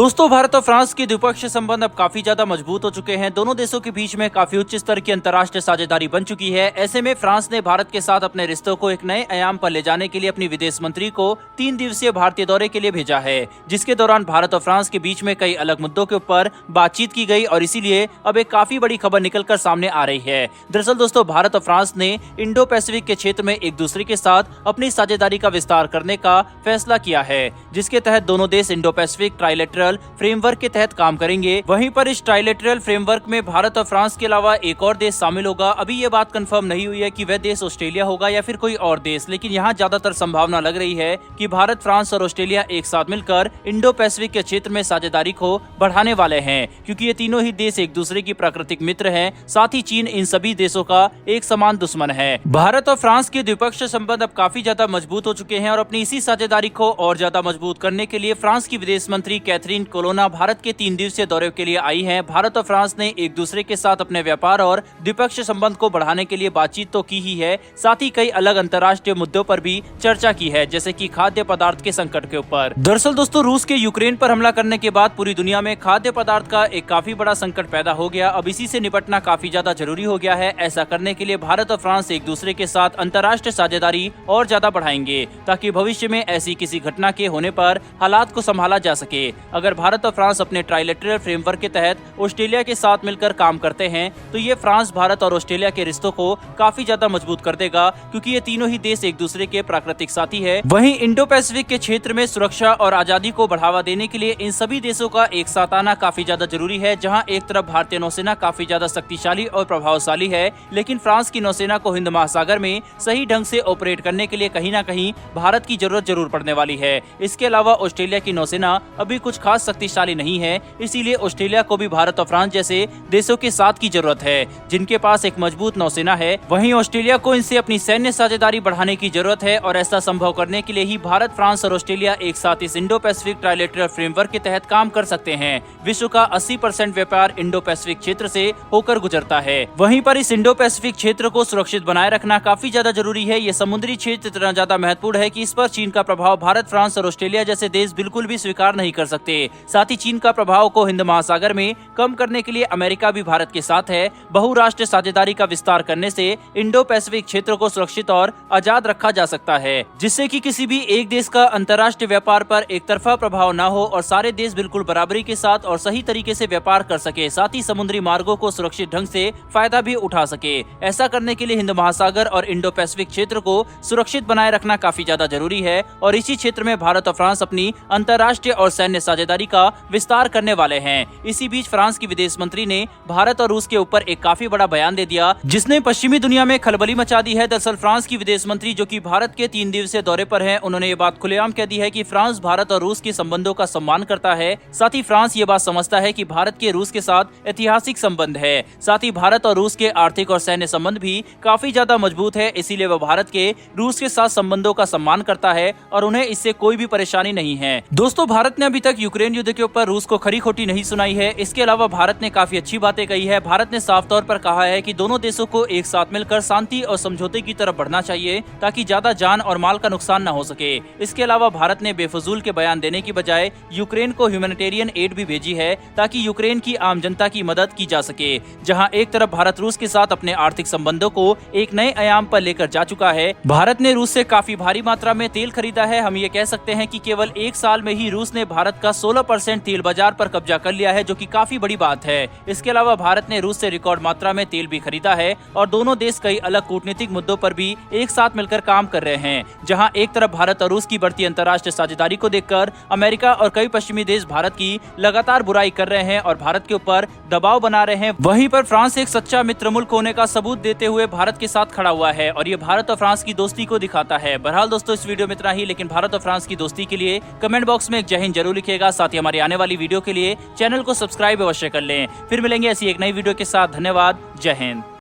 दोस्तों, भारत और फ्रांस के द्विपक्षीय संबंध अब काफी ज्यादा मजबूत हो चुके हैं। दोनों देशों के बीच में काफी उच्च स्तर की अंतर्राष्ट्रीय साझेदारी बन चुकी है। ऐसे में फ्रांस ने भारत के साथ अपने रिश्तों को एक नए आयाम पर ले जाने के लिए अपनी विदेश मंत्री को 3 दिवसीय भारतीय दौरे के लिए भेजा है, जिसके दौरान भारत और फ्रांस के बीच में कई अलग मुद्दों के ऊपर बातचीत की गई और इसीलिए अब एक काफी बड़ी खबर निकलकर सामने आ रही है। दरअसल दोस्तों, भारत और फ्रांस ने इंडो पैसिफिक के क्षेत्र में एक दूसरे के साथ अपनी साझेदारी का विस्तार करने का फैसला किया है, जिसके तहत दोनों देश इंडो पैसिफिक ट्राइलेटरल फ्रेमवर्क के तहत काम करेंगे। वहीं पर इस ट्राइलेटरल फ्रेमवर्क में भारत और फ्रांस के अलावा एक और देश शामिल होगा। अभी ये बात कंफर्म नहीं हुई है कि वह देश ऑस्ट्रेलिया होगा या फिर कोई और देश, लेकिन यहाँ ज्यादातर संभावना लग रही है कि भारत, फ्रांस और ऑस्ट्रेलिया एक साथ मिलकर इंडो पैसिफिक के क्षेत्र में साझेदारी को बढ़ाने वाले हैं, क्योंकि ये तीनों ही देश एक दूसरे की प्राकृतिक मित्र हैं। साथ ही चीन इन सभी देशों का एक समान दुश्मन है। भारत और फ्रांस के द्विपक्षीय संबंध अब काफी ज्यादा मजबूत हो चुके हैं और अपनी इसी साझेदारी को और ज्यादा मजबूत करने के लिए फ्रांस की विदेश मंत्री कैथरीन कोलोना भारत के 3 दिवसीय दौरे के लिए आई हैं। भारत और फ्रांस ने एक दूसरे के साथ अपने व्यापार और द्विपक्षीय संबंध को बढ़ाने के लिए बातचीत तो की ही है, साथ ही कई अलग अंतर्राष्ट्रीय मुद्दों पर भी चर्चा की है, जैसे कि खाद्य पदार्थ के संकट के ऊपर। दरअसल दोस्तों, रूस के यूक्रेन पर हमला करने के बाद पूरी दुनिया में खाद्य पदार्थ का एक काफी बड़ा संकट पैदा हो गया। अब इसी से निपटना काफी ज्यादा जरूरी हो गया है। ऐसा करने के लिए भारत और फ्रांस एक दूसरे के साथ अंतर्राष्ट्रीय साझेदारी और ज्यादा बढ़ाएंगे, ताकि भविष्य में ऐसी किसी घटना के होने पर हालात को संभाला जा सके। अगर भारत और फ्रांस अपने ट्राइलेटरल फ्रेमवर्क के तहत ऑस्ट्रेलिया के साथ मिलकर काम करते हैं, तो ये फ्रांस, भारत और ऑस्ट्रेलिया के रिश्तों को काफी ज्यादा मजबूत कर देगा, क्योंकि ये तीनों ही देश एक दूसरे के प्राकृतिक साथी है। वहीं इंडो पैसिफिक के क्षेत्र में सुरक्षा और आजादी को बढ़ावा देने के लिए इन सभी देशों का एक साथ आना काफी ज्यादा जरूरी है। जहां एक तरफ भारतीय नौसेना काफी ज्यादा शक्तिशाली और प्रभावशाली है, लेकिन फ्रांस की नौसेना को हिंद महासागर में सही ढंग से ऑपरेट करने के लिए कहीं न कहीं भारत की जरूरत जरूर पड़ने वाली है। इसके अलावा ऑस्ट्रेलिया की नौसेना अभी कुछ खास शक्तिशाली नहीं है, इसीलिए ऑस्ट्रेलिया को भी भारत और फ्रांस जैसे देशों के साथ की जरूरत है, जिनके पास एक मजबूत नौसेना है। वहीं ऑस्ट्रेलिया को इनसे अपनी सैन्य साझेदारी बढ़ाने की जरूरत है और ऐसा संभव करने के लिए ही भारत, फ्रांस और ऑस्ट्रेलिया एक साथ इस इंडो पैसिफिक ट्राइलेटरल फ्रेमवर्क के तहत काम कर सकते हैं। विश्व का 80% व्यापार इंडो पैसिफिक क्षेत्र से होकर गुजरता है। वहीं पर इस इंडो पैसिफिक क्षेत्र को सुरक्षित बनाए रखना काफी ज्यादा जरूरी है। ये समुद्री क्षेत्र इतना ज्यादा महत्वपूर्ण है कि इस पर चीन का प्रभाव भारत, फ्रांस और ऑस्ट्रेलिया जैसे देश बिल्कुल भी स्वीकार नहीं कर सकते। साथ ही चीन का प्रभाव को हिंद महासागर में कम करने के लिए अमेरिका भी भारत के साथ है। बहुराष्ट्रीय साझेदारी का विस्तार करने से इंडो पैसिफिक क्षेत्र को सुरक्षित और आजाद रखा जा सकता है, जिससे कि किसी भी एक देश का अंतर्राष्ट्रीय व्यापार पर एक तरफा प्रभाव न हो और सारे देश बिल्कुल बराबरी के साथ और सही तरीके से व्यापार कर सके। साथ ही समुद्री मार्गों को सुरक्षित ढंग से फायदा भी उठा सके। ऐसा करने के लिए हिंद महासागर और इंडो पैसिफिक क्षेत्र को सुरक्षित बनाए रखना काफी ज्यादा जरूरी है और इसी क्षेत्र में भारत और फ्रांस अपनी अंतर्राष्ट्रीय और सैन्य साझेदारी का विस्तार करने वाले हैं। इसी बीच फ्रांस की विदेश मंत्री ने भारत और रूस के ऊपर एक काफी बड़ा बयान दे दिया, जिसने पश्चिमी दुनिया में खलबली मचा दी है। दरअसल फ्रांस की विदेश मंत्री, जो कि भारत के 3 दिवसीय दौरे पर हैं, उन्होंने ये बात खुलेआम कह दी है कि फ्रांस भारत और रूस के संबंधों का सम्मान करता है। साथ ही फ्रांस ये बात समझता है कि भारत के रूस के साथ ऐतिहासिक संबंध है। साथ ही भारत और रूस के आर्थिक और सैन्य संबंध भी काफी ज्यादा मजबूत है, इसीलिए वह भारत के रूस के साथ संबंधों का सम्मान करता है और उन्हें इससे कोई भी परेशानी नहीं है। दोस्तों, भारत ने अभी तक यूक्रेन युद्ध के ऊपर रूस को खरी खोटी नहीं सुनाई है। इसके अलावा भारत ने काफी अच्छी बातें कही है। भारत ने साफ तौर पर कहा है कि दोनों देशों को एक साथ मिलकर शांति और समझौते की तरफ बढ़ना चाहिए, ताकि ज्यादा जान और माल का नुकसान न हो सके। इसके अलावा भारत ने बेफजूल के बयान देने की बजाय यूक्रेन को ह्यूमैनिटेरियन एड भी भेजी है, ताकि यूक्रेन की आम जनता की मदद की जा सके। जहां एक तरफ भारत रूस के साथ अपने आर्थिक संबंधों को एक नए आयाम पर लेकर जा चुका है। भारत ने रूस से काफी भारी मात्रा में तेल खरीदा है। हम ये कह सकते हैं कि केवल 1 साल में ही रूस ने भारत का 16% तेल बाजार पर कब्जा कर लिया है, जो कि काफी बड़ी बात है। इसके अलावा भारत ने रूस से रिकॉर्ड मात्रा में तेल भी खरीदा है और दोनों देश कई अलग कूटनीतिक मुद्दों पर भी एक साथ मिलकर काम कर रहे हैं। जहां एक तरफ भारत और रूस की बढ़ती अंतर्राष्ट्रीय साझेदारी को देखकर अमेरिका और कई पश्चिमी देश भारत की लगातार बुराई कर रहे हैं और भारत के ऊपर दबाव बना रहे हैं, वहीं पर फ्रांस एक सच्चा मित्र मुल्क होने का सबूत देते हुए भारत के साथ खड़ा हुआ है और ये भारत और फ्रांस की दोस्ती को दिखाता है। बहरहाल दोस्तों, इस वीडियो में इतना ही, लेकिन भारत और फ्रांस की दोस्ती के लिए कमेंट बॉक्स में एक जय हिंद जरूर लिखिएगा। साथ ही हमारी आने वाली वीडियो के लिए चैनल को सब्सक्राइब अवश्य कर लें। फिर मिलेंगे ऐसी एक नई वीडियो के साथ। धन्यवाद। जय हिंद।